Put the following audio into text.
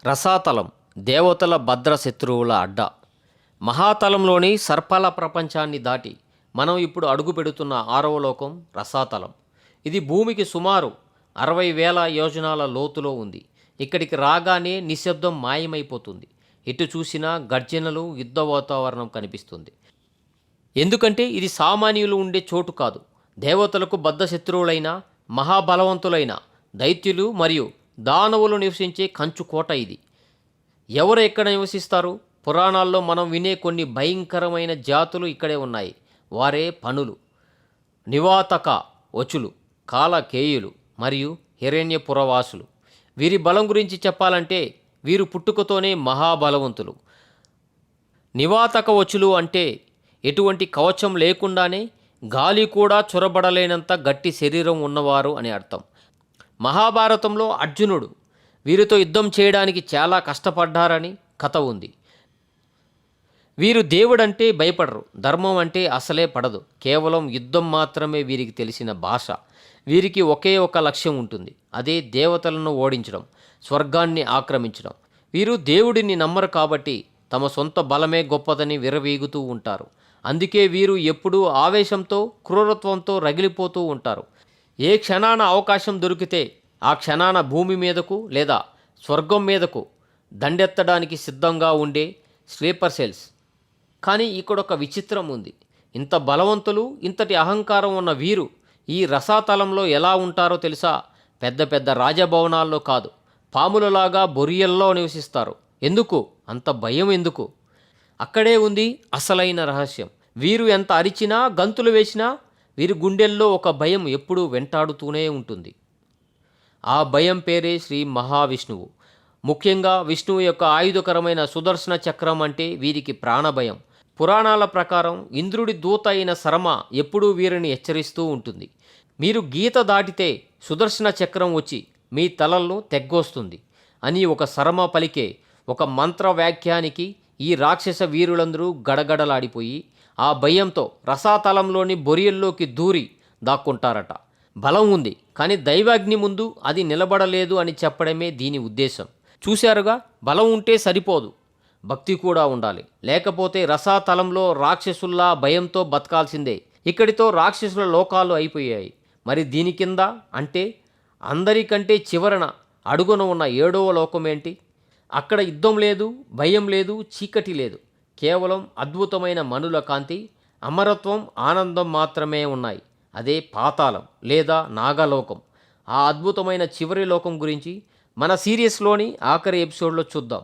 రసాతలం దేవతల భద్ర శత్రువుల అడ్డ. మహాతలంలోని సర్పాల ప్రపంచాన్ని దాటి మనం ఇప్పుడు అడుగు పెడుతున్న ఆరవ లోకం రసాతలం. ఇది భూమికి సుమారు 60,000 యోజనాల లోతులో ఉంది. ఇక్కడికి రాగానే నిశ్శబ్దం మాయమైపోతుంది. ఎటు చూసినా గర్జనలు, యుద్ధ వాతావరణం కనిపిస్తుంది. ఎందుకంటే ఇది సామాన్యులు ఉండే చోటు కాదు. దేవతలకు బద్ధ శత్రువులైన, మహాబలవంతులైన దైత్యులు మరియు దానవులు నివసించే కంచుకోట ఇది. ఎవరు ఎక్కడ నివసిస్తారు? పురాణాల్లో మనం వినే కొన్ని భయంకరమైన జాతులు ఇక్కడే ఉన్నాయి. వారే పనులు, నివాతక వచులు, కాలకేయులు మరియు హిరణ్యపురవాసులు. వీరి బలం గురించి చెప్పాలంటే వీరు పుట్టుకతోనే మహాబలవంతులు. నివాతక వచులు అంటే ఎటువంటి కవచం లేకుండానే గాలి కూడా చొరబడలేనంత గట్టి శరీరం ఉన్నవారు అని అర్థం. మహాభారతంలో అర్జునుడు వీరితో యుద్ధం చేయడానికి చాలా కష్టపడ్డారని కథ ఉంది. వీరు దేవుడంటే భయపడరు, ధర్మం అంటే అసలే పడదు. కేవలం యుద్ధం మాత్రమే వీరికి తెలిసిన భాష. వీరికి ఒకే ఒక లక్ష్యం ఉంటుంది, అదే దేవతలను ఓడించడం, స్వర్గాన్ని ఆక్రమించడం. వీరు దేవుడిని నమ్మరు కాబట్టి తమ సొంత బలమే గొప్పదని విరవీగుతూ ఉంటారు. అందుకే వీరు ఎప్పుడూ ఆవేశంతో, క్రూరత్వంతో రగిలిపోతూ ఉంటారు. ఏ క్షణాన అవకాశం దొరికితే ఆ క్షణాన భూమి మీదకు లేదా స్వర్గం మీదకు దండెత్తడానికి సిద్ధంగా ఉండే స్లీపర్ సెల్స్. కానీ ఇక్కడ ఒక విచిత్రం ఉంది. ఇంత బలవంతులు, ఇంతటి అహంకారం ఉన్న వీరు ఈ రసాతలంలో ఎలా ఉంటారో తెలుసా? పెద్ద పెద్ద రాజభవనాల్లో కాదు, పాములలాగా బొరియల్లో నివసిస్తారు. ఎందుకు అంత భయం? ఎందుకు? అక్కడే ఉంది అసలైన రహస్యం. వీరు ఎంత అరిచినా, గంతులు వేసినా వీరి గుండెల్లో ఒక భయం ఎప్పుడూ వెంటాడుతూనే ఉంటుంది. ఆ భయం పేరే శ్రీ మహావిష్ణువు. ముఖ్యంగా విష్ణువు యొక్క ఆయుధకరమైన సుదర్శన చక్రం అంటే వీరికి ప్రాణభయం. పురాణాల ప్రకారం ఇంద్రుడి దూత అయిన శర్మ ఎప్పుడూ వీరిని హెచ్చరిస్తూ ఉంటుంది. మీరు గీత దాటితే సుదర్శన చక్రం వచ్చి మీ తలలను తెగ్గొస్తుంది అని ఒక శర్మ పలికే ఒక మంత్ర వాక్యానికి ఈ రాక్షస వీరులందరూ గడగడలాడిపోయి ఆ భయంతో రసాతలంలోని బొరియల్లోకి దూరి దాక్కుంటారట. బలం ఉంది, కానీ దైవాగ్ని ముందు అది నిలబడలేదు అని చెప్పడమే దీని ఉద్దేశం. చూశారుగా, బలం ఉంటే సరిపోదు, భక్తి కూడా ఉండాలి. లేకపోతే రసాతలంలో రాక్షసుల్లా భయంతో బతకాల్సిందే. ఇక్కడితో రాక్షసుల లోకాలు అయిపోయాయి. మరి దీని కింద అంటే అందరికంటే చివరన అడుగున ఉన్న 7వ లోకం ఏంటి? అక్కడ యుద్ధం లేదు, భయం లేదు, చీకటి లేదు. కేవలం అద్భుతమైన మనుల కాంతి, అమరత్వం, ఆనందం మాత్రమే ఉన్నాయి. అదే పాతాళం లేదా నాగలోకం. ఆ అద్భుతమైన చివరి లోకం గురించి మన సిరీస్లోని ఆఖరి ఎపిసోడ్లో చూద్దాం.